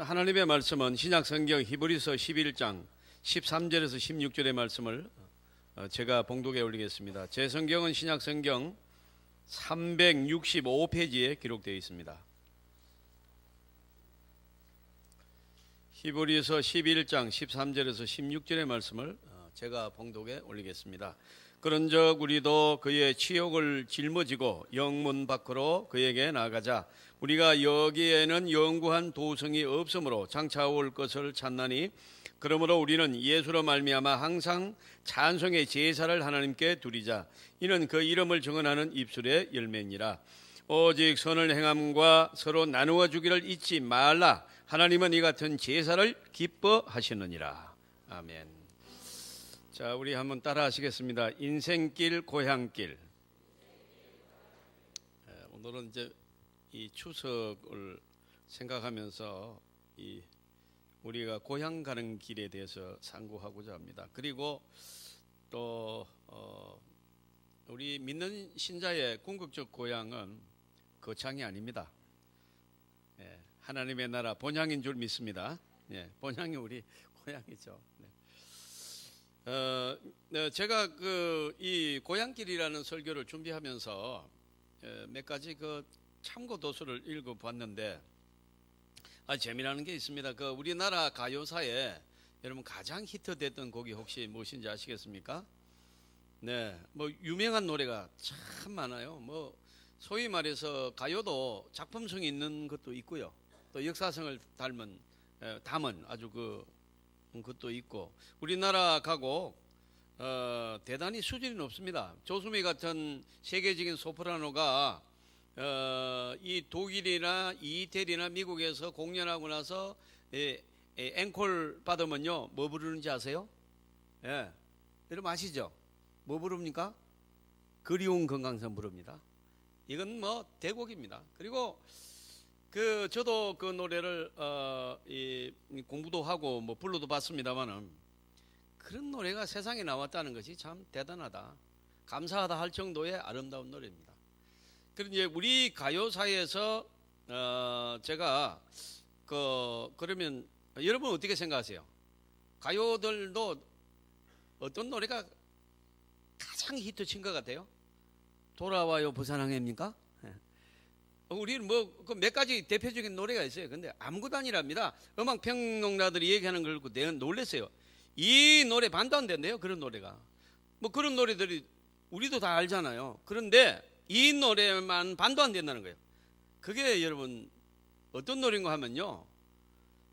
하나님의 말씀은 신약성경 히브리서 11장 13절에서 16절의 말씀을 제가 봉독해 올리겠습니다. 제 성경은 신약성경 365페이지에 기록되어 있습니다. 히브리서 11장 13절에서 16절의 말씀을 제가 봉독해 올리겠습니다. 그런즉 우리도 그의 치욕을 짊어지고 영문 밖으로 그에게 나아가자. 우리가 여기에는 영구한 도성이 없으므로 장차 올 것을 찾나니 그러므로 우리는 예수로 말미암아 항상 찬송의 제사를 하나님께 드리자. 이는 그 이름을 증언하는 입술의 열매니라. 오직 선을 행함과 서로 나누어 주기를 잊지 말라. 하나님은 이 같은 제사를 기뻐하시느니라. 아멘. 자, 우리 한번 따라 하시겠습니다. 인생길 고향길. 오늘은 이제 이 추석을 생각하면서 우리가 고향 가는 길에 대해서 상고하고자 합니다. 그리고 또 우리 믿는 신자의 궁극적 고향은 거창이 아닙니다. 하나님의 나라 본향인 줄 믿습니다. 본향이 우리 고향이죠. 제가 이 고향길이라는 설교를 준비하면서 몇 가지 참고 도서를 읽어봤는데 재미나는 게 있습니다. 우리나라 가요사에 여러분 가장 히트됐던 곡이 혹시 무엇인지 아시겠습니까? 네, 유명한 노래가 참 많아요. 소위 말해서 가요도 작품성이 있는 것도 있고요. 또 역사성을 담은 아주 것도 있고 우리나라 가곡 대단히 수준이 높습니다. 조수미 같은 세계적인 소프라노가 이 독일이나 이태리나 미국에서 공연하고 나서 앵콜 받으면요 뭐 부르는지 아세요? 여러분 아시죠? 뭐 부릅니까? 그리운 금강산 부릅니다. 이건 대곡입니다. 그리고 저도 그 노래를 공부도 하고 불러도 봤습니다만은 그런 노래가 세상에 나왔다는 것이 참 대단하다, 감사하다 할 정도의 아름다운 노래입니다. 그런데 우리 가요사에서 제가 그러면 여러분 어떻게 생각하세요? 가요들도 어떤 노래가 가장 히트친 것 같아요? 돌아와요 부산항해입니까? 우리는 몇 가지 대표적인 노래가 있어요. 근데 아무것도 아니랍니다. 음악 평론가들이 얘기하는 걸 듣고 내가 놀랐어요. 이 노래 반도 안 된대요. 그런 노래가. 그런 노래들이 우리도 다 알잖아요. 그런데 이 노래만 반도 안 된다는 거예요. 그게 여러분 어떤 노래인가 하면요,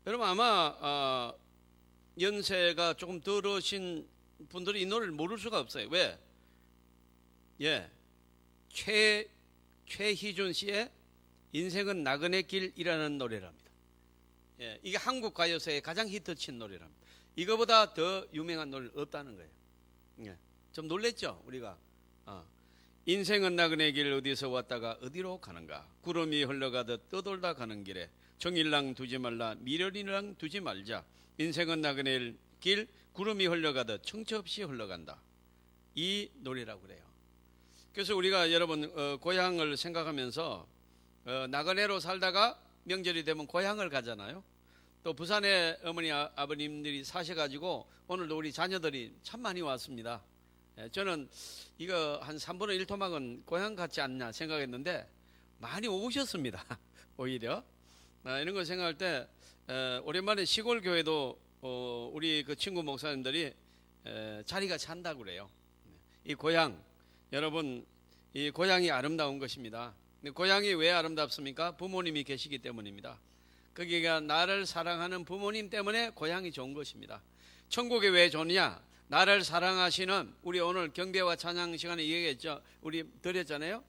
여러분 아마 연세가 조금 덜으신 분들이 이 노래를 모를 수가 없어요. 왜? 최희준 씨의 인생은 나그네 길이라는 노래랍니다. 이게 한국 가요사의 가장 히트친 노래랍니다. 이거보다 더 유명한 노래 없다는 거예요. 좀 놀랬죠 우리가. 인생은 나그네 길 어디서 왔다가 어디로 가는가. 구름이 흘러가듯 떠돌다 가는 길에 정일랑 두지 말라 미련이랑 두지 말자. 인생은 나그네 길 구름이 흘러가듯 청처 없이 흘러간다. 이 노래라고 그래요. 그래서 우리가 여러분 고향을 생각하면서 나그네로 살다가 명절이 되면 고향을 가잖아요. 또 부산에 어머니 아버님들이 사셔가지고 오늘도 우리 자녀들이 참 많이 왔습니다. 저는 이거 한 3분의 1 토막은 고향 같지 않냐 생각했는데 많이 오셨습니다. 오히려 이런 걸 생각할 때 오랜만에 시골 교회도 우리 친구 목사님들이 자리가 찬다고 그래요. 이 고향, 여러분 이 고향이 아름다운 것입니다. 고향이 왜 아름답습니까? 부모님이 계시기 때문입니다. 거기가 나를 사랑하는 부모님 때문에 고향이 좋은 것입니다. 천국이 왜 좋냐? 나를 사랑하시는, 우리 오늘 경배와 찬양 시간에 얘기했죠. 우리 드렸잖아요.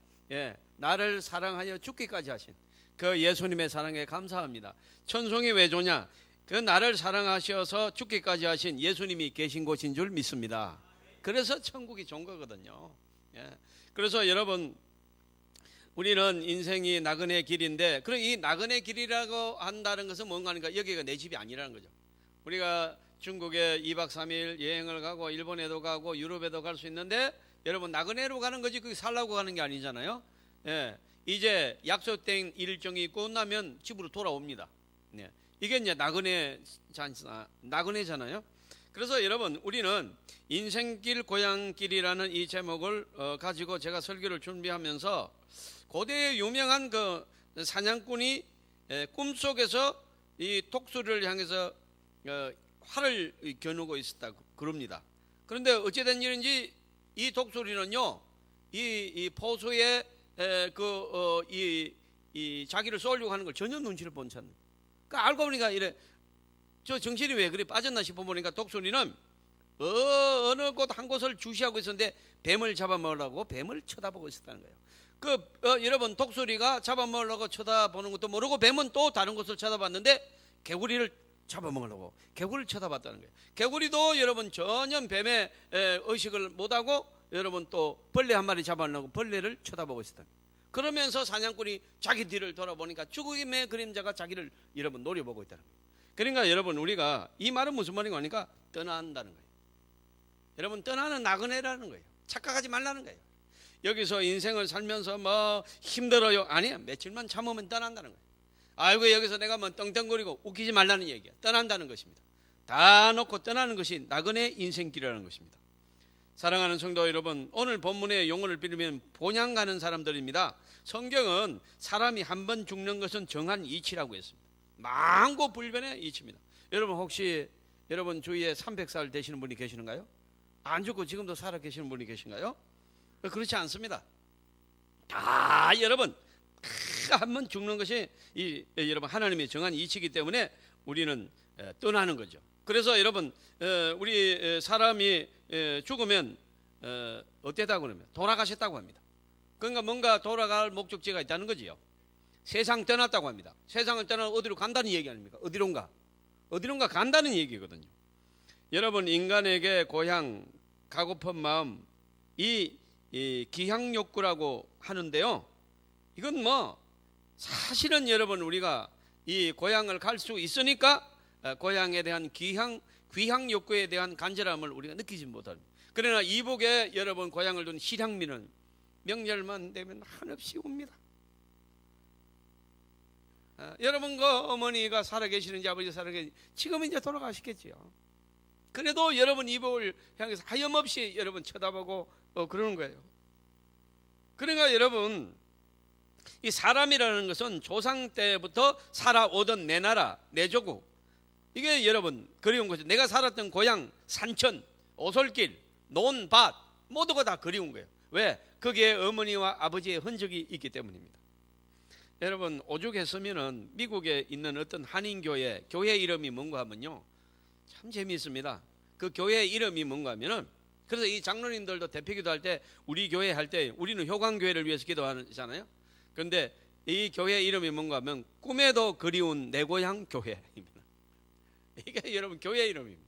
나를 사랑하여 죽기까지 하신 그 예수님의 사랑에 감사합니다. 천송이 왜 좋냐? 그 나를 사랑하셔서 죽기까지 하신 예수님이 계신 곳인 줄 믿습니다. 그래서 천국이 좋은 거거든요. 그래서 여러분 우리는 인생이 나그네 길인데, 그럼 이 나그네 길이라고 한다는 것은 뭔가 하니까 여기가 내 집이 아니라는 거죠. 우리가 중국에 2박 3일 여행을 가고 일본에도 가고 유럽에도 갈 수 있는데, 여러분 나그네로 가는 거지 거기 살라고 가는 게 아니잖아요. 예, 이제 약속된 일정이 끝나면 집으로 돌아옵니다. 네, 이게 이제 나그네잖아요. 그래서 여러분 우리는 인생길 고향길이라는 이 제목을 가지고 제가 설교를 준비하면서 고대의 유명한 그 사냥꾼이 꿈속에서 이 독수리를 향해서 활을 겨누고 있었다 그럽니다. 그런데 어찌된 일인지 이 독수리는요, 이 포수의 이 자기를 쏘려고 하는 걸 전혀 눈치를 못 챘네. 그러니까 알고 보니까 이래, 저 정신이 왜 그리 빠졌나 싶어 보니까 독수리는 어느 곳 한 곳을 주시하고 있었는데 뱀을 잡아먹으려고 뱀을 쳐다보고 있었다는 거예요. 여러분 독수리가 잡아먹으려고 쳐다보는 것도 모르고 뱀은 또 다른 곳을 쳐다봤는데 개구리를 잡아먹으려고 개구리를 쳐다봤다는 거예요. 개구리도 여러분 전혀 뱀의 의식을 못하고 여러분 또 벌레 한 마리 잡아먹으려고 벌레를 쳐다보고 있었다. 그러면서 사냥꾼이 자기 뒤를 돌아보니까 죽음의 그림자가 자기를 여러분 노려보고 있다는 거예요. 그러니까 여러분 우리가 이 말은 무슨 말인가 하니까 떠난다는 거예요. 여러분 떠나는 나그네라는 거예요. 착각하지 말라는 거예요. 여기서 인생을 살면서 뭐 힘들어요, 아니야, 며칠만 참으면 떠난다는 거예요. 아이고 여기서 내가 뭐 떵떵거리고 웃기지 말라는 얘기야. 떠난다는 것입니다. 다 놓고 떠나는 것이 나그네 인생길이라는 것입니다. 사랑하는 성도 여러분, 오늘 본문의 용어를 빌리면 본향 가는 사람들입니다. 성경은 사람이 한 번 죽는 것은 정한 이치라고 했습니다. 만고불변의 이치입니다. 여러분 혹시 여러분 주위에 300살 되시는 분이 계시는가요? 안 죽고 지금도 살아 계시는 분이 계신가요? 그렇지 않습니다. 다 여러분 한 번 죽는 것이 여러분 하나님의 정한 이치이기 때문에 우리는 떠나는 거죠. 그래서 여러분 우리 사람이 죽으면 어때다고 그러면 돌아가셨다고 합니다. 그러니까 뭔가 돌아갈 목적지가 있다는 거지요. 세상 떠났다고 합니다. 세상을 떠나 어디로 간다는 얘기 아닙니까? 어디론가 간다는 얘기거든요. 여러분 인간에게 고향 가고픈 마음 이 기향 욕구라고 하는데요. 이건 뭐 사실은 여러분 우리가 이 고향을 갈 수 있으니까 고향에 대한 귀향 욕구에 대한 간절함을 우리가 느끼지 못합니다. 그러나 이북에 여러분 고향을 둔 실향민은 명절만 되면 한없이 옵니다. 여러분 그 어머니가 살아계시는지 아버지 살아계시는지 지금은 이제 돌아가시겠지요. 그래도 여러분 이북을 향해서 하염없이 여러분 쳐다보고 그러는 거예요. 그러니까 여러분 이 사람이라는 것은 조상 때부터 살아오던 내 나라 내 조국, 이게 여러분 그리운 거죠. 내가 살았던 고향, 산천, 오솔길, 논밭 모두가 다 그리운 거예요. 왜? 거기에 어머니와 아버지의 흔적이 있기 때문입니다. 여러분 오죽했으면은 미국에 있는 어떤 한인교회 교회 이름이 뭔가 하면요 참 재미있습니다. 그 교회 이름이 뭔가 하면은, 그래서 이 장로님들도 대표기도 할 때 우리 교회 할 때 우리는 효광교회를 위해서 기도하잖아요. 그런데 이 교회 이름이 뭔가 하면 꿈에도 그리운 내 고향 교회입니다. 이게 여러분 교회 이름입니다.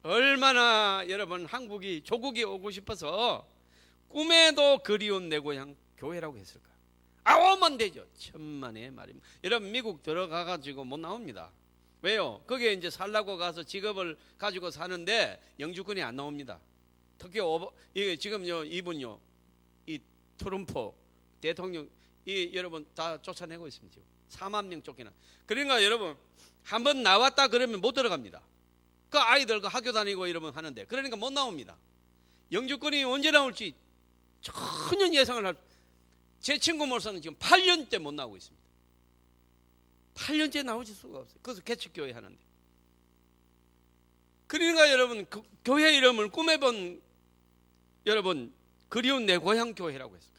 얼마나 여러분 한국이 조국이 오고 싶어서 꿈에도 그리운 내 고향 교회라고 했을까? 오면 되죠. 천만의 말입니다. 여러분 미국 들어가 가지고 못 나옵니다. 왜요? 거기에 이제 살라고 가서 직업을 가지고 사는데 영주권이 안 나옵니다. 특히 이게 지금요 이분요 이 트럼프 대통령 여러분 다 쫓아내고 있습니다. 지금 4만 명 쫓기나. 그러니까 여러분 한번 나왔다 그러면 못 들어갑니다. 그 아이들 그 학교 다니고 이러면 하는데 그러니까 못 나옵니다. 영주권이 언제 나올지 전혀 예상을 할. 제 친구 몰사는 지금 8년째 못 나오고 있습니다. 8년째 나오실 수가 없어요. 그래서 개척교회 하는데. 그러니까 여러분 그 교회 이름을 꿈에본 여러분 그리운 내 고향 교회라고 했어요.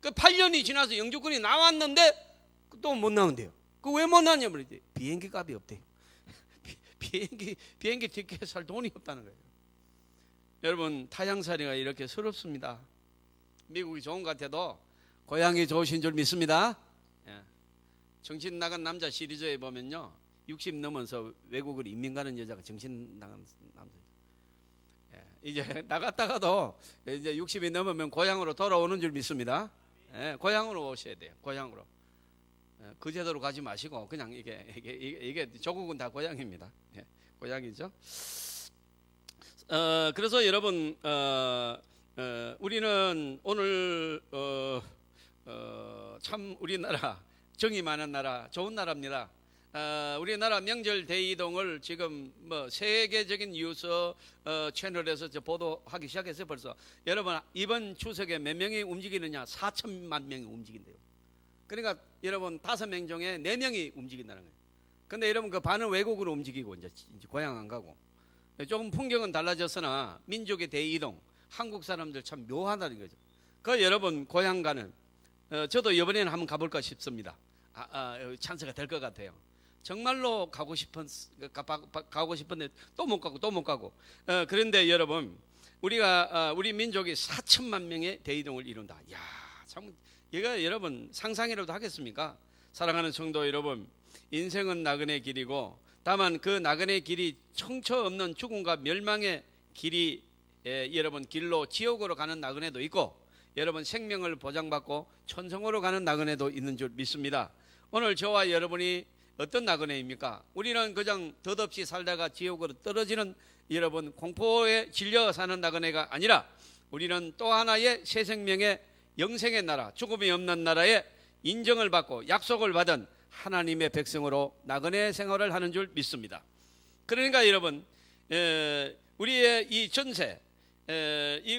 그 8년이 지나서 영주권이 나왔는데 또 못 나온대요. 그 왜 못 나왔냐 그랬더니 비행기 값이 없대요. 비행기 티켓 살 돈이 없다는 거예요. 여러분 타향살이가 이렇게 서럽습니다. 미국이 좋은 것 같아도 고향이 좋으신 줄 믿습니다. 예. 정신 나간 남자 시리즈에 보면요 60 넘어서 외국을 이민 가는 여자가 정신 나간 남자. 예. 이제 나갔다가도 이제 60이 넘으면 고향으로 돌아오는 줄 믿습니다. 예, 고향으로 오셔야 돼요. 고향으로. 예, 그 제도로 가지 마시고 그냥 이게 조국은 다 고향입니다. 예, 고향이죠. 그래서 여러분 우리는 오늘 참 우리나라 정이 많은 나라, 좋은 나라입니다. 우리나라 명절 대이동을 지금 뭐 세계적인 뉴스 채널에서 보도하기 시작했어요. 벌써 여러분 이번 추석에 몇 명이 움직이느냐? 4천만 명이 움직인대요. 그러니까 여러분 5명 중에 4명이 움직인다는 거예요. 근데 여러분 그 반은 외국으로 움직이고 이제 고향 안 가고. 조금 풍경은 달라졌으나 민족의 대이동, 한국 사람들 참 묘하다는 거죠. 그 여러분 고향 가는 저도 이번에는 한번 가볼까 싶습니다. 찬스가 될 것 같아요. 정말로 가고 싶은데 또 못 가고. 그런데 여러분 우리 민족이 4천만 명의 대이동을 이룬다. 야, 참 이거 여러분 상상이라도 하겠습니까? 사랑하는 성도 여러분, 인생은 나그네 길이고 다만 그 나그네 길이 청처 없는 죽음과 멸망의 길이 여러분 길로 지옥으로 가는 나그네도 있고 여러분 생명을 보장받고 천성으로 가는 나그네도 있는 줄 믿습니다. 오늘 저와 여러분이 어떤 나그네입니까? 우리는 그냥 덧없이 살다가 지옥으로 떨어지는 여러분 공포에 질려 사는 나그네가 아니라 우리는 또 하나의 새 생명의 영생의 나라, 죽음이 없는 나라에 인정을 받고 약속을 받은 하나님의 백성으로 나그네 생활을 하는 줄 믿습니다. 그러니까 여러분 우리의 이 전세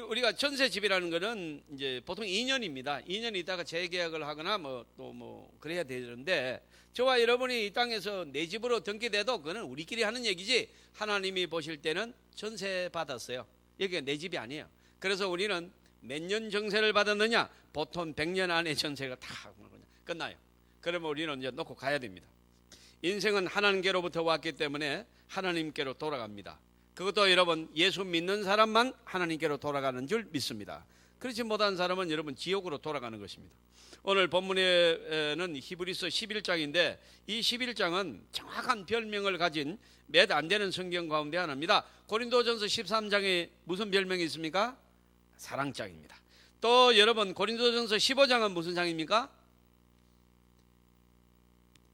우리가 전세집이라는 것은 이제 보통 2년입니다. 2년 있다가 재계약을 하거나 또 그래야 되는데 저와 여러분이 이 땅에서 내 집으로 등기돼도 그거는 우리끼리 하는 얘기지 하나님이 보실 때는 전세 받았어요. 여기가 내 집이 아니에요. 그래서 우리는 몇 년 전세를 받았느냐? 보통 100년 안에 전세가 다 끝나요. 그러면 우리는 이제 놓고 가야 됩니다. 인생은 하나님께로부터 왔기 때문에 하나님께로 돌아갑니다. 그것도 여러분 예수 믿는 사람만 하나님께로 돌아가는 줄 믿습니다. 그렇지 못한 사람은 여러분 지옥으로 돌아가는 것입니다. 오늘 본문에는 히브리서 11장인데 이 11장은 정확한 별명을 가진 몇 안 되는 성경 가운데 하나입니다. 고린도전서 13장에 무슨 별명이 있습니까? 사랑장입니다. 또 여러분 고린도전서 15장은 무슨 장입니까?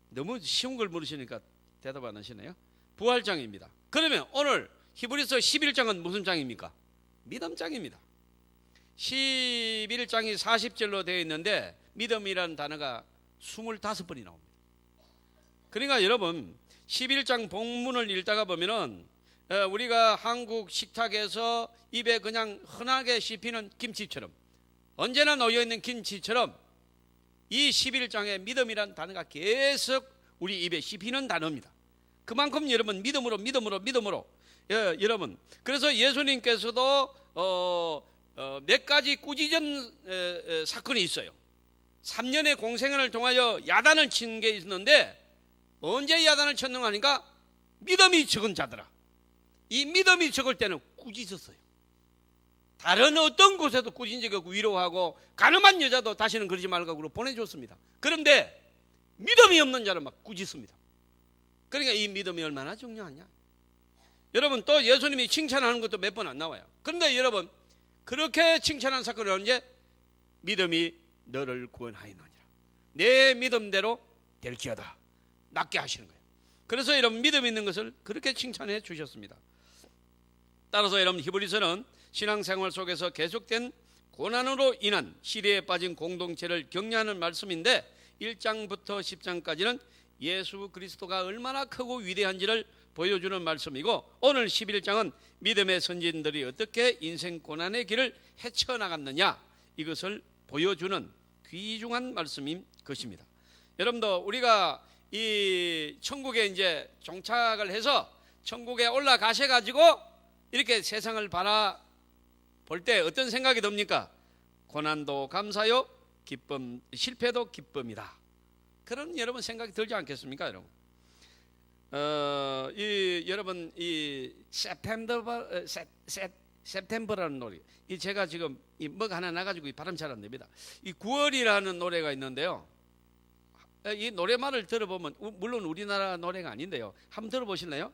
너무 쉬운 걸 물으시니까 대답 안 하시네요. 부활장입니다. 그러면 오늘 히브리서 11장은 무슨 장입니까? 믿음장입니다. 11장이 40절로 되어 있는데 믿음이라는 단어가 25번이 나옵니다. 그러니까 여러분 11장 본문을 읽다가 보면은 우리가 한국 식탁에서 입에 그냥 흔하게 씹히는 김치처럼 언제나 놓여있는 김치처럼 이 11장의 믿음이라는 단어가 계속 우리 입에 씹히는 단어입니다. 그만큼 여러분 믿음으로 여러분 그래서 예수님께서도 몇 가지 꾸짖은 사건이 있어요. 3년의 공생애를 통하여 야단을 친 게 있었는데 언제 야단을 쳤는가 하니까 믿음이 적은 자들아. 이 믿음이 적을 때는 꾸짖었어요. 다른 어떤 곳에도 꾸짖은 적이 없고 위로하고 가늠한 여자도 다시는 그러지 말라고 보내줬습니다. 그런데 믿음이 없는 자는 막 꾸짖습니다. 그러니까 이 믿음이 얼마나 중요하냐. 여러분 또 예수님이 칭찬하는 것도 몇 번 안 나와요. 그런데 여러분 그렇게 칭찬한 사건은 언제? 믿음이 너를 구원하였느니라. 내 믿음대로 될지어다. 낫게 하시는 거예요. 그래서 여러분 믿음 있는 것을 그렇게 칭찬해 주셨습니다. 따라서 여러분 히브리서는 신앙생활 속에서 계속된 고난으로 인한 시리에 빠진 공동체를 격려하는 말씀인데 1장부터 10장까지는 예수 그리스도가 얼마나 크고 위대한지를 보여주는 말씀이고 오늘 11장은 믿음의 선진들이 어떻게 인생 고난의 길을 헤쳐나갔느냐 이것을 보여주는 귀중한 말씀인 것입니다. 여러분도 우리가 이 천국에 이제 종착을 해서 천국에 올라가셔가지고 이렇게 세상을 바라볼 때 어떤 생각이 듭니까? 고난도 감사요, 기쁨, 실패도 기쁨이다. 그런 여러분 생각이 들지 않겠습니까, 여러분? 여러분 이 september라는 노래, 이 제가 지금 이 먹 하나 나가지고 발음 잘 안 됩니다. 이 9월이라는 노래가 있는데요. 이 노래말을 들어보면 물론 우리나라 노래가 아닌데요. 한번 들어보실래요?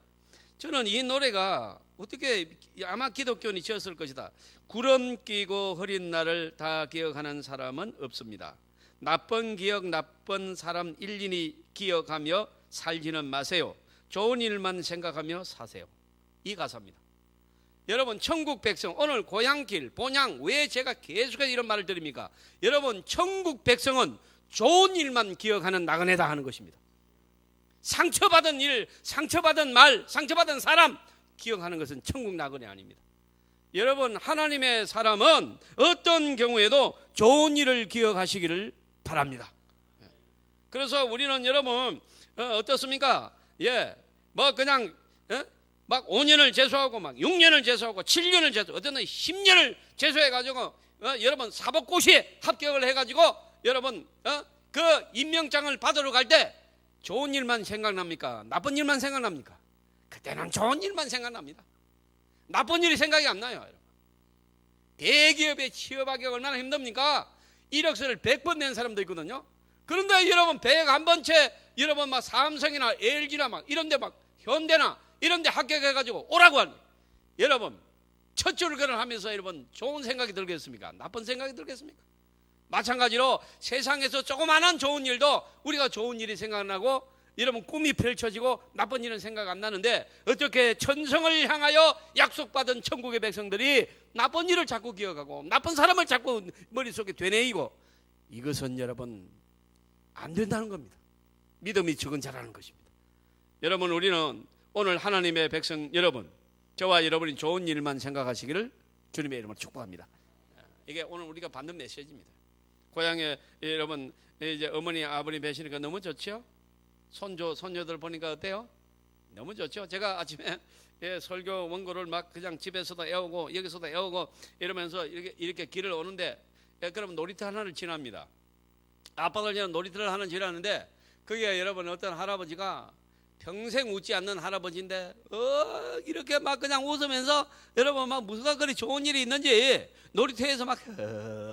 저는 이 노래가 어떻게 아마 기독교인이 지었을 것이다. 구름 끼고 흐린 날을 다 기억하는 사람은 없습니다. 나쁜 기억 나쁜 사람 일일이 기억하며 살지는 마세요. 좋은 일만 생각하며 사세요. 이 가사입니다. 여러분 천국 백성 오늘 고향길 본향 왜 제가 계속해서 이런 말을 드립니까? 여러분 천국 백성은 좋은 일만 기억하는 나그네다 하는 것입니다. 상처받은 일, 상처받은 말, 상처받은 사람 기억하는 것은 천국 나그네 아닙니다. 여러분 하나님의 사람은 어떤 경우에도 좋은 일을 기억하시기를 바랍니다. 그래서 우리는 여러분 어떻습니까? 뭐 그냥 막 5년을 재수하고 막 6년을 재수하고 7년을 재수, 어떤 10년을 재수해가지고 여러분 사법고시에 합격을 해가지고 여러분 그 임명장을 받으러 갈 때 좋은 일만 생각납니까? 나쁜 일만 생각납니까? 그때는 좋은 일만 생각납니다. 나쁜 일이 생각이 안 나요. 여러분. 대기업에 취업하기가 얼마나 힘듭니까? 이력서를 100번 낸 사람도 있거든요. 그런데 여러분 101번 채 여러분 막 삼성이나 LG나 막 이런데 막 현대나 이런데 합격해가지고 오라고 하는 여러분 첫 출근을 하면서 여러분 좋은 생각이 들겠습니까? 나쁜 생각이 들겠습니까? 마찬가지로 세상에서 조그마한 좋은 일도 우리가 좋은 일이 생각나고 여러분 꿈이 펼쳐지고 나쁜 일은 생각 안 나는데 어떻게 천성을 향하여 약속받은 천국의 백성들이 나쁜 일을 자꾸 기억하고 나쁜 사람을 자꾸 머릿속에 되뇌이고 이것은 여러분 안 된다는 겁니다. 믿음이 적은 자라는 것입니다. 여러분 우리는 오늘 하나님의 백성 여러분 저와 여러분이 좋은 일만 생각하시기를 주님의 이름으로 축복합니다. 이게 오늘 우리가 받는 메시지입니다. 고향에 여러분 이제 어머니 아버님 뵈시니까 너무 좋죠? 손녀들 보니까 어때요? 너무 좋죠? 제가 아침에 설교 원고를 막 그냥 집에서도 애우고 여기서도 애우고 이러면서 이렇게 길을 오는데 그러면 놀이터 하나를 지납니다. 아빠들 저는 놀이터를 하나 지나는데 그게 여러분 어떤 할아버지가 평생 웃지 않는 할아버지인데 이렇게 막 그냥 웃으면서 여러분 막 무슨 그리 좋은 일이 있는지 놀이터에서 막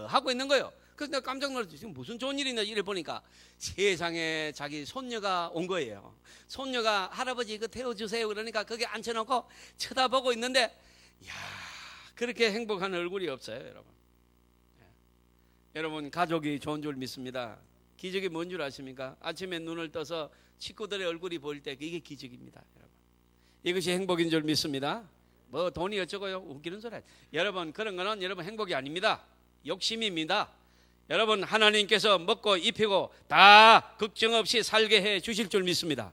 하고 있는 거예요. 그래서 내가 깜짝 놀랐지. 지금 무슨 좋은 일이 있는지 이래 보니까 세상에 자기 손녀가 온 거예요. 손녀가 할아버지 이거 태워주세요 그러니까 거기 앉혀놓고 쳐다보고 있는데 야 그렇게 행복한 얼굴이 없어요 여러분. 여러분 가족이 좋은 줄 믿습니다. 기적이 뭔 줄 아십니까? 아침에 눈을 떠서 식구들의 얼굴이 보일 때 이게 기적입니다. 여러분. 이것이 행복인 줄 믿습니다. 뭐 돈이 어쩌고요 웃기는 소리. 여러분 그런 거는 여러분 행복이 아닙니다. 욕심입니다. 여러분 하나님께서 먹고 입히고 다 걱정 없이 살게 해 주실 줄 믿습니다.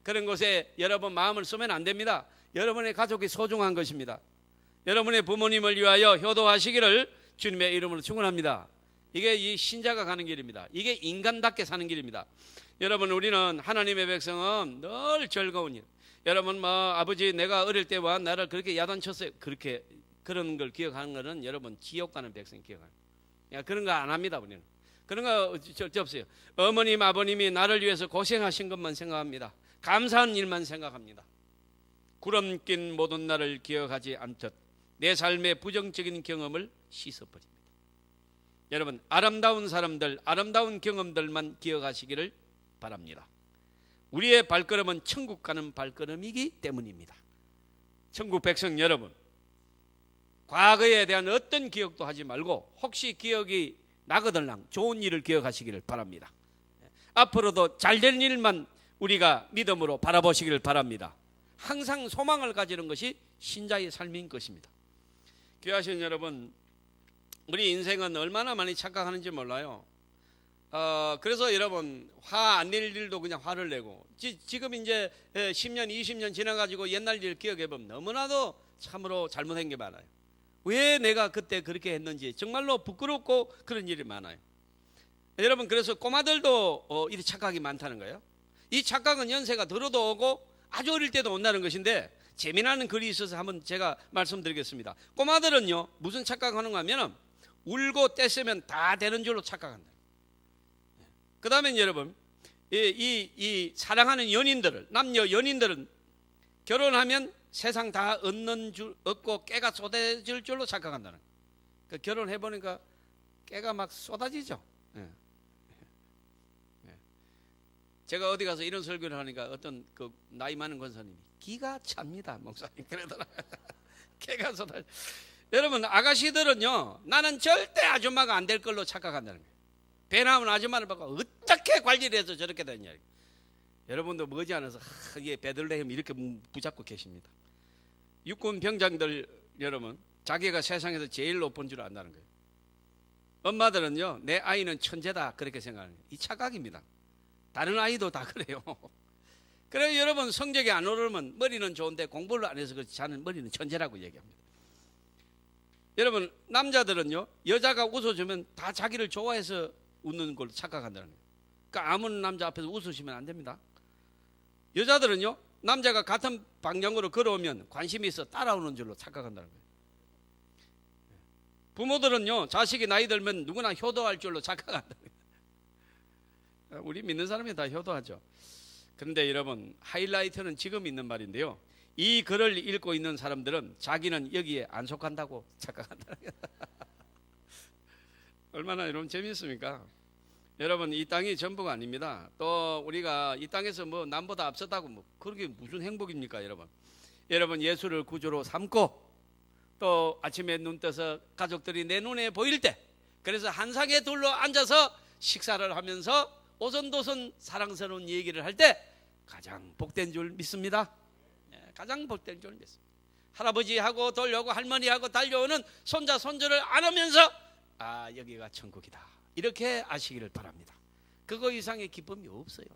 그런 것에 여러분 마음을 쓰면 안 됩니다. 여러분의 가족이 소중한 것입니다. 여러분의 부모님을 위하여 효도하시기를 주님의 이름으로 축원합니다. 이게 이 신자가 가는 길입니다. 이게 인간답게 사는 길입니다. 여러분 우리는 하나님의 백성은 늘 즐거운 일. 여러분 뭐 아버지 내가 어릴 때와 나를 그렇게 야단쳤어요. 그렇게 그런 걸 기억하는 것은 여러분 지옥 가는 백성이 기억하는 그런 거 안 합니다. 우리는 그런 거 절대 없어요. 어머님 아버님이 나를 위해서 고생하신 것만 생각합니다. 감사한 일만 생각합니다. 구름 낀 모든 날을 기억하지 않듯 내 삶의 부정적인 경험을 씻어버립니다. 여러분 아름다운 사람들 아름다운 경험들만 기억하시기를 바랍니다. 우리의 발걸음은 천국 가는 발걸음이기 때문입니다. 천국 백성 여러분 과거에 대한 어떤 기억도 하지 말고 혹시 기억이 나거들랑 좋은 일을 기억하시기를 바랍니다. 앞으로도 잘될 일만 우리가 믿음으로 바라보시기를 바랍니다. 항상 소망을 가지는 것이 신자의 삶인 것입니다. 귀하신 여러분 우리 인생은 얼마나 많이 착각하는지 몰라요. 그래서 여러분 화 안 낼 일도 그냥 화를 내고 지금 이제 10년 20년 지나가지고 옛날 일 기억해보면 너무나도 참으로 잘못한 게 많아요. 왜 내가 그때 그렇게 했는지 정말로 부끄럽고 그런 일이 많아요. 여러분 그래서 꼬마들도 이리 착각이 많다는 거예요. 이 착각은 연세가 들어도 오고 아주 어릴 때도 온다는 것인데 재미나는 글이 있어서 한번 제가 말씀드리겠습니다. 꼬마들은요 무슨 착각하는가 하면 울고 떼쓰면 다 되는 줄로 착각한다. 그 다음에 여러분 이 사랑하는 연인들을 남녀 연인들은 결혼하면 세상 다 얻고 깨가 쏟아질 줄로 착각한다는 거예요. 그 결혼해 보니까 깨가 막 쏟아지죠. 제가 어디 가서 이런 설교를 하니까 어떤 그 나이 많은 권사님이 기가 찹니다 목사님 그러더라. 개가 쏟아. 여러분 아가씨들은요 나는 절대 아줌마가 안 될 걸로 착각한다는 거예요. 배 나온 아줌마를 보고 어떻게 관리를 해서 저렇게 되냐. 여러분도 머지않아서 이게 베들레헴 이렇게 붙잡고 계십니다. 육군 병장들 여러분 자기가 세상에서 제일 높은 줄 안다는 거예요. 엄마들은요 내 아이는 천재다 그렇게 생각하는 거예요. 이 착각입니다. 다른 아이도 다 그래요. 그래서 여러분 성적이 안 오르면 머리는 좋은데 공부를 안 해서 그렇지 자는 머리는 천재라고 얘기합니다. 여러분 남자들은요 여자가 웃어주면 다 자기를 좋아해서 웃는 걸로 착각한다는 거예요. 그러니까 아무 남자 앞에서 웃으시면 안 됩니다. 여자들은요 남자가 같은 방향으로 걸어오면 관심이 있어 따라오는 줄로 착각한다는 거예요. 부모들은요 자식이 나이 들면 누구나 효도할 줄로 착각한다는 거예요. 우리 믿는 사람이 다 효도하죠. 그런데 여러분 하이라이트는 지금 있는 말인데요, 이 글을 읽고 있는 사람들은 자기는 여기에 안 속한다고 착각한다는 거예요. 얼마나 여러분 재미있습니까? 여러분 이 땅이 전부가 아닙니다. 또 우리가 이 땅에서 뭐 남보다 앞섰다고 뭐 그렇게 무슨 행복입니까? 여러분 예수를 구주로 삼고 또 아침에 눈 떠서 가족들이 내 눈에 보일 때 그래서 한 상에 둘러 앉아서 식사를 하면서 오손도손 사랑스러운 얘기를 할 때 가장 복된 줄 믿습니다. 가장 복된 줄 믿습니다. 할아버지하고 돌려오고 할머니하고 달려오는 손자 손주를 안으면서 아 여기가 천국이다 이렇게 아시기를 바랍니다. 그거 이상의 기쁨이 없어요.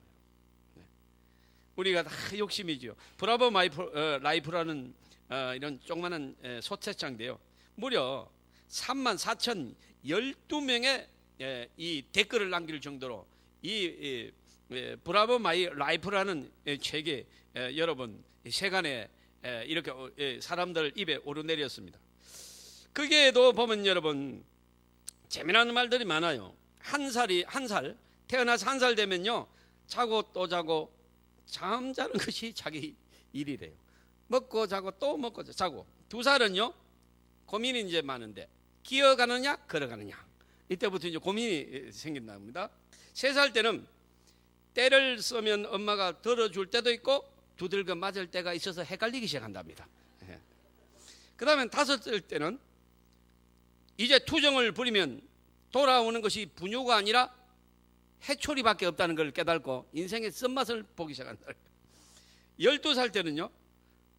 우리가 다 욕심이죠. 브라보 라이프라는 이런 조그마한 소책자인데요, 무려 34,012명의 이 댓글을 남길 정도로 이 브라보 마이 라이프라는 책이 여러분 세간에 이렇게 사람들 입에 오르내렸습니다. 거기에도 보면 여러분 재미나는 말들이 많아요. 한 살 태어나서 한 살 되면요 자고 또 자고 잠자는 것이 자기 일이래요. 먹고 자고 또 먹고 자고. 2살은요 고민이 이제 많은데 기어가느냐 걸어가느냐 이때부터 이제 고민이 생긴답니다. 3살 때는 때를 쓰면 엄마가 들어줄 때도 있고 두들겨 맞을 때가 있어서 헷갈리기 시작한답니다. 그 다음에 5살 때는 이제 투정을 부리면 돌아오는 것이 분유가 아니라 해초리밖에 없다는 걸 깨닫고 인생의 쓴맛을 보기 시작한다. 12살 때는요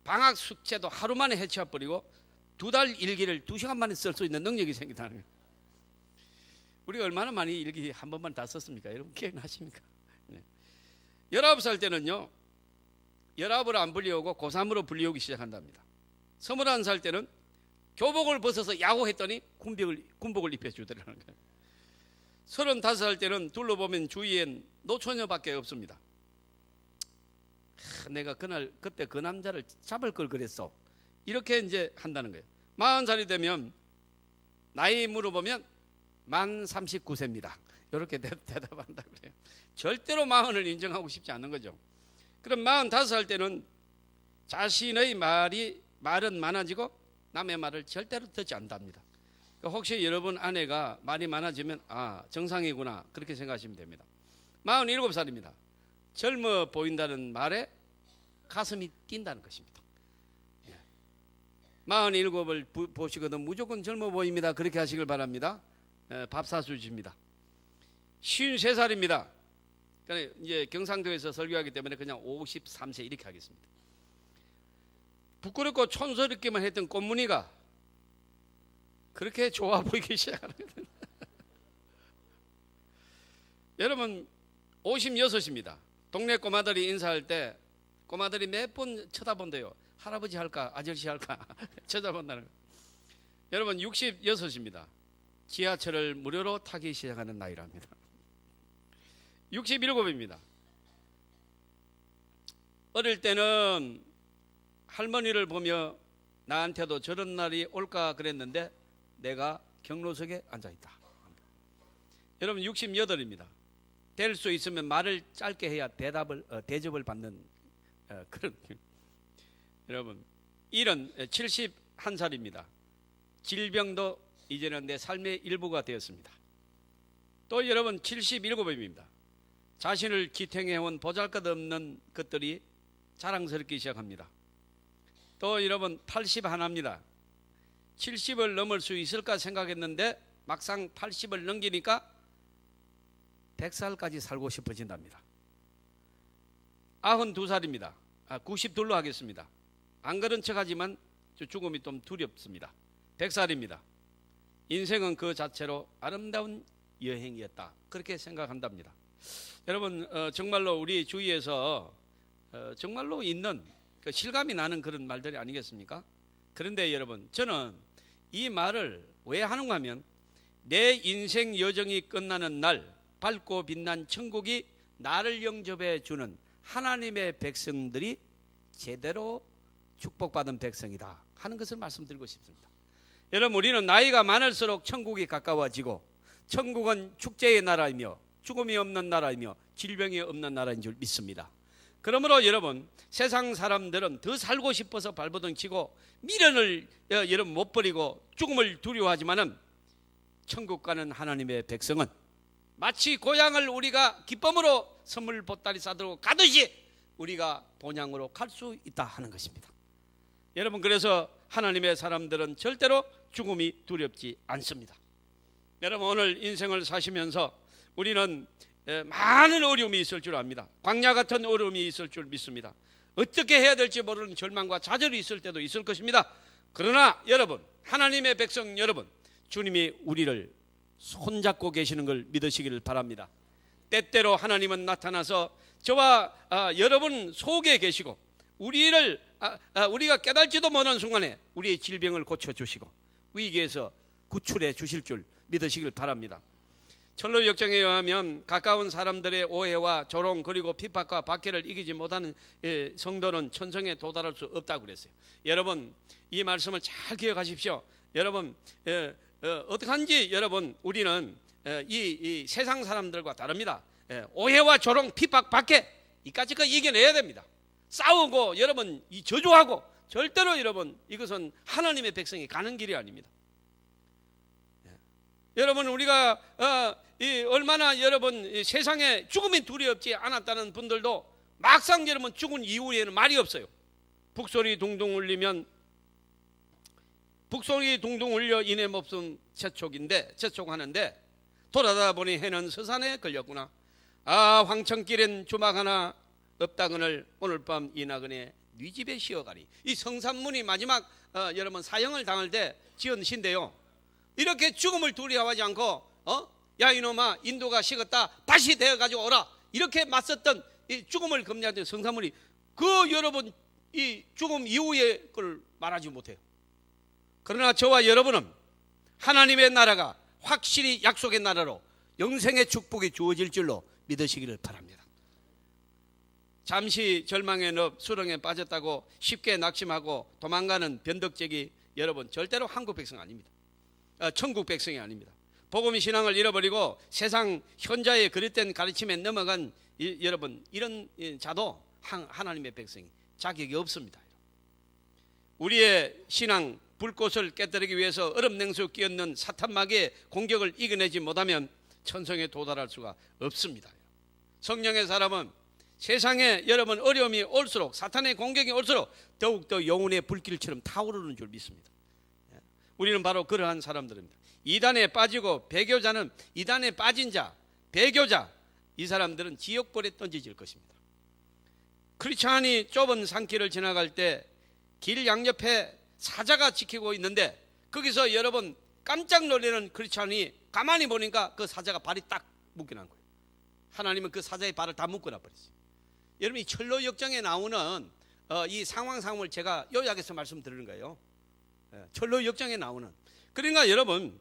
방학 숙제도 하루 만에 해치워버리고 2달 일기를 2시간 만에 쓸 수 있는 능력이 생긴다는 거예요. 우리가 얼마나 많이 일기 한 번만 다 썼습니까? 여러분 기억나십니까? 19살 때는요 연합을 안 불려오고 고3으로 불려오기 시작한답니다. 21살 때는 교복을 벗어서 야구했더니 군복을 입혀주더라는 거예요. 35살 때는 둘러보면 주위엔 노처녀밖에 없습니다. 내가 그때 그 남자를 잡을 걸 그랬어 이렇게 이제 한다는 거예요. 40살이 되면 나이 물어보면 만 39세입니다 이렇게 대답한다 그래요. 절대로 40을 인정하고 싶지 않은 거죠. 그럼 45살 때는 자신의 말은 많아지고 남의 말을 절대로 듣지 않답니다. 그러니까 혹시 여러분 아내가 말이 많아지면 아 정상이구나 그렇게 생각하시면 됩니다. 47살입니다. 젊어 보인다는 말에 가슴이 뛴다는 것입니다. 47을 보시거든 무조건 젊어 보입니다 그렇게 하시길 바랍니다. 밥 사주십니다. 53살입니다. 그러니까 이제 경상도에서 설교하기 때문에 그냥 53세 이렇게 하겠습니다. 부끄럽고 촌스럽기만 했던 꽃무늬가 그렇게 좋아 보이기 시작하는 거예요. 여러분 56입니다. 동네 꼬마들이 인사할 때 꼬마들이 몇 번 쳐다본대요. 할아버지 할까 아저씨 할까 쳐다본다는 거예요. 여러분 66입니다. 지하철을 무료로 타기 시작하는 나이랍니다. 67입니다. 어릴 때는 할머니를 보며 나한테도 저런 날이 올까 그랬는데 내가 경로석에 앉아있다. 여러분 68입니다. 될 수 있으면 말을 짧게 해야 대접을 받는 그런. 여러분 71살입니다. 질병도 이제는 내 삶의 일부가 되었습니다. 또 여러분 77입니다. 자신을 지탱해온 보잘것없는 것들이 자랑스럽기 시작합니다. 또 여러분 81입니다. 70을 넘을 수 있을까 생각했는데 막상 80을 넘기니까 100살까지 살고 싶어진답니다. 92살입니다. 92로 하겠습니다. 안 그런 척하지만 죽음이 좀 두렵습니다. 100살입니다. 인생은 그 자체로 아름다운 여행이었다, 그렇게 생각한답니다. 여러분 정말로 우리 주위에서 정말로 있는 그 실감이 나는 그런 말들이 아니겠습니까? 그런데 여러분, 저는 이 말을 왜 하는가 하면 내 인생 여정이 끝나는 날 밝고 빛난 천국이 나를 영접해 주는 하나님의 백성들이 제대로 축복받은 백성이다 하는 것을 말씀드리고 싶습니다. 여러분, 우리는 나이가 많을수록 천국이 가까워지고, 천국은 축제의 나라이며 죽음이 없는 나라이며 질병이 없는 나라인 줄 믿습니다. 그러므로 여러분, 세상 사람들은 더 살고 싶어서 발버둥 치고 미련을 여러분 못 버리고 죽음을 두려워하지만은, 천국 가는 하나님의 백성은 마치 고향을 우리가 기쁨으로 선물 보따리 싸들고 가듯이 우리가 본향으로 갈 수 있다 하는 것입니다. 여러분, 그래서 하나님의 사람들은 절대로 죽음이 두렵지 않습니다. 여러분, 오늘 인생을 사시면서 우리는 많은 어려움이 있을 줄 압니다. 광야 같은 어려움이 있을 줄 믿습니다. 어떻게 해야 될지 모르는 절망과 좌절이 있을 때도 있을 것입니다. 그러나 여러분, 하나님의 백성 여러분, 주님이 우리를 손잡고 계시는 걸 믿으시기를 바랍니다. 때때로 하나님은 나타나서 저와 여러분 속에 계시고, 우리를 우리가 깨달지도 못하는 순간에 우리의 질병을 고쳐주시고 위기에서 구출해 주실 줄 믿으시길 바랍니다. 철로 역정에 의하면 가까운 사람들의 오해와 조롱 그리고 핍박과 박해를 이기지 못하는 성도는 천성에 도달할 수 없다고 그랬어요. 여러분, 이 말씀을 잘 기억하십시오. 여러분, 어떡한지 여러분, 우리는 이 세상 사람들과 다릅니다. 오해와 조롱, 핍박, 박해 이까지 이겨내야 됩니다. 싸우고 여러분 이 저주하고 절대로 여러분 이것은 하나님의 백성이 가는 길이 아닙니다. 여러분, 우리가 얼마나 여러분 세상에 죽음이 두렵지 않았다는 분들도 막상 여러분 죽은 이후에는 말이 없어요. 북소리 둥둥 울리면, 북소리 둥둥 울려 이내 몹슨 재촉하는데 돌아다 보니 해는 서산에 걸렸구나. 황천길엔 주막 하나 없다거늘 오늘 밤 이 나그네 네 집에 쉬어가리. 이 성산문이 마지막 여러분 사형을 당할 때 지은 시인데요, 이렇게 죽음을 두려워하지 않고 야 이놈아 인도가 식었다 다시 되어가지고 오라, 이렇게 맞섰던 이 죽음을 금지하던 성산문이 그 여러분 이 죽음 이후의 걸 말하지 못해요. 그러나 저와 여러분은 하나님의 나라가 확실히 약속의 나라로 영생의 축복이 주어질 줄로 믿으시기를 바랍니다. 잠시 절망의 늪 수렁에 빠졌다고 쉽게 낙심하고 도망가는 변덕쟁이 여러분, 절대로 한국 백성 아닙니다. 천국 백성이 아닙니다. 복음의 신앙을 잃어버리고 세상 현자의 그릇된 가르침에 넘어간 여러분, 이런 자도 하나님의 백성이 자격이 없습니다. 우리의 신앙 불꽃을 깨뜨리기 위해서 얼음냉수 끼얹는 사탄마귀의 공격을 이겨내지 못하면 천성에 도달할 수가 없습니다. 성령의 사람은 세상에 여러분 어려움이 올수록, 사탄의 공격이 올수록 더욱더 영혼의 불길처럼 타오르는 줄 믿습니다. 우리는 바로 그러한 사람들입니다. 이단에 빠지고 배교자는, 이단에 빠진 자, 배교자, 이 사람들은 지옥불에 던져질 것입니다. 크리스찬이 좁은 산길을 지나갈 때 길 양옆에 사자가 지키고 있는데, 거기서 여러분 깜짝 놀라는 크리스찬이 가만히 보니까 그 사자가 발이 딱 묶여난 거예요. 하나님은 그 사자의 발을 다 묶어놔 버렸어요. 여러분, 이 철로 역정에 나오는 이 상황을 제가 요약해서 말씀드리는 거예요. 철로 역정에 나오는. 그러니까 여러분,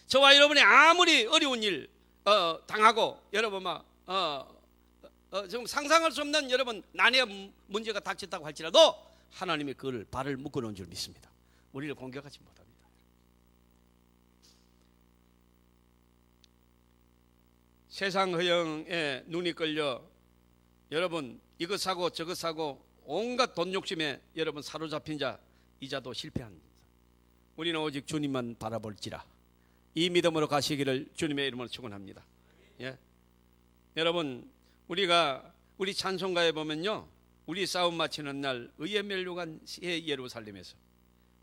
저와 여러분이 아무리 어려운 일 당하고 여러분 지금 상상할 수 없는 여러분 난해 문제가 닥쳤다고 할지라도 하나님이 그를 발을 묶어놓은 줄 믿습니다. 우리를 공격하지 못합니다. 세상 허영에 눈이 끌려 여러분 이것 사고 저것 사고 온갖 돈 욕심에 여러분 사로잡힌 자, 이 자도 실패한 자. 우리는 오직 주님만 바라볼지라. 이 믿음으로 가시기를 주님의 이름으로 축원합니다. 예. 여러분, 우리 찬송가에 보면요, 우리 싸움 마치는 날 의의 멸류관 새 예루살렘에서,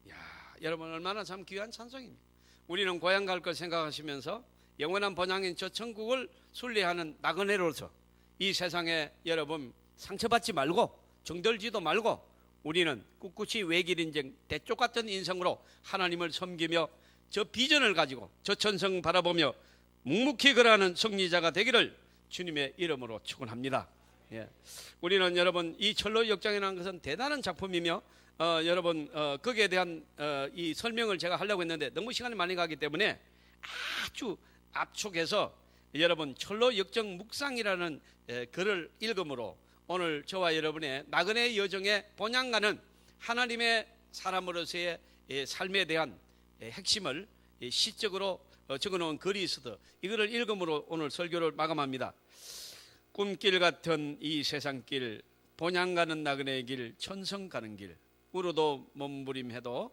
야, 여러분 얼마나 참 귀한 찬송입니다. 우리는 고향 갈 걸 생각하시면서 영원한 번향인 저 천국을 순례하는 나그네로서 이 세상에 여러분 상처받지 말고 정들지도 말고 우리는 꿋꿋이 외길 인생 대쪽 같은 인생으로 하나님을 섬기며 저 비전을 가지고 저 천성 바라보며 묵묵히 걸어가는 승리자가 되기를 주님의 이름으로 축원합니다. 예. 우리는 여러분 이 철로 역정이라는 것은 대단한 작품이며 여러분 거기에 대한 이 설명을 제가 하려고 했는데 너무 시간이 많이 가기 때문에 아주 압축해서 여러분 철로 역정 묵상이라는 글을 읽음으로 오늘 저와 여러분의 나그네 여정의 본향가는 하나님의 사람으로서의 삶에 대한 핵심을 시적으로 적어놓은 글이 있어도 이거를 읽음으로 오늘 설교를 마감합니다. 꿈길 같은 이 세상길, 본향 가는 나그네의 길, 천성 가는 길, 우로도 몸부림해도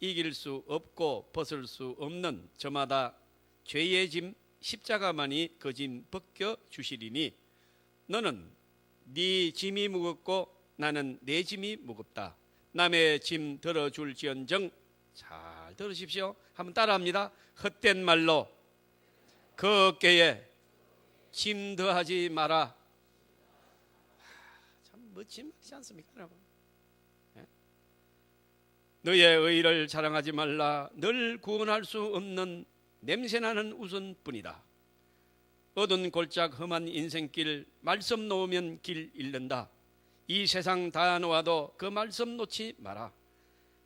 이길 수 없고 벗을 수 없는 저마다 죄의 짐 십자가만이 그 짐 벗겨 주시리니 너는 네 짐이 무겁고 나는 내 짐이 무겁다. 남의 짐 들어줄지언정. 잘 들으십시오. 한번 따라합니다. 헛된 말로 그 어깨에 짐 더하지 마라. 참 멋진 말이지 않습니까, 여러분? 너의 의를 자랑하지 말라. 늘 구원할 수 없는 냄새나는 우선뿐이다. 어두운 골짝 험한 인생길 말씀 놓으면 길 잃는다. 이 세상 다 놓아도 그 말씀 놓지 마라.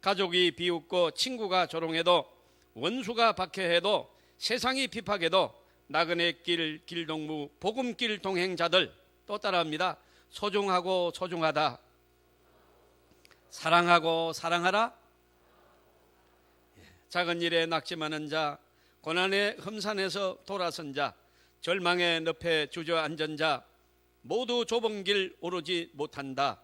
가족이 비웃고 친구가 조롱해도 원수가 박해해도 세상이 핍박해도 나그네 길 길동무 복음길 동행자들 또 따라합니다. 소중하고 소중하다. 사랑하고 사랑하라. 작은 일에 낙심하는 자, 고난의 험산에서 돌아선 자, 절망의 늪에 주저앉은 자 모두 좁은 길 오르지 못한다.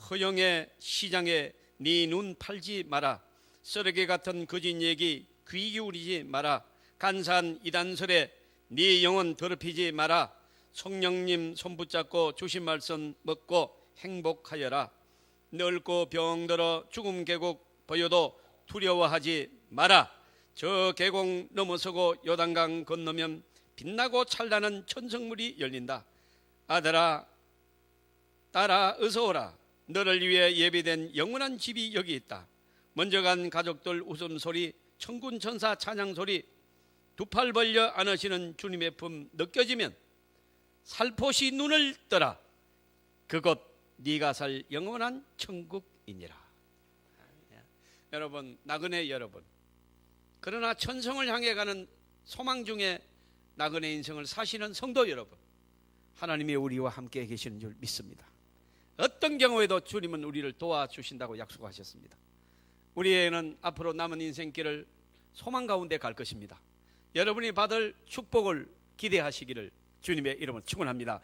허영의 시장에 네 눈 팔지 마라. 쓰레기 같은 거짓 얘기 귀 기울이지 마라. 간사한 이단설에 네 영혼 더럽히지 마라. 성령님 손 붙잡고 주신 말씀 먹고 행복하여라. 늙고 병들어 죽음 계곡 보여도 두려워하지 마라. 저 계곡 넘어서고 요단강 건너면 빛나고 찬란한 천성물이 열린다. 아들아 딸아 어서 오라. 너를 위해 예비된 영원한 집이 여기 있다. 먼저 간 가족들 웃음소리, 천군 천사 찬양소리, 두 팔 벌려 안으시는 주님의 품 느껴지면 살포시 눈을 떠라. 그곳 네가 살 영원한 천국이니라. 여러분, 나그네 여러분, 그러나 천성을 향해 가는 소망 중에 나그네 인생을 사시는 성도 여러분, 하나님이 우리와 함께 계시는 줄 믿습니다. 어떤 경우에도 주님은 우리를 도와주신다고 약속하셨습니다. 우리는 앞으로 남은 인생길을 소망 가운데 갈 것입니다. 여러분이 받을 축복을 기대하시기를 주님의 이름으로 축원합니다.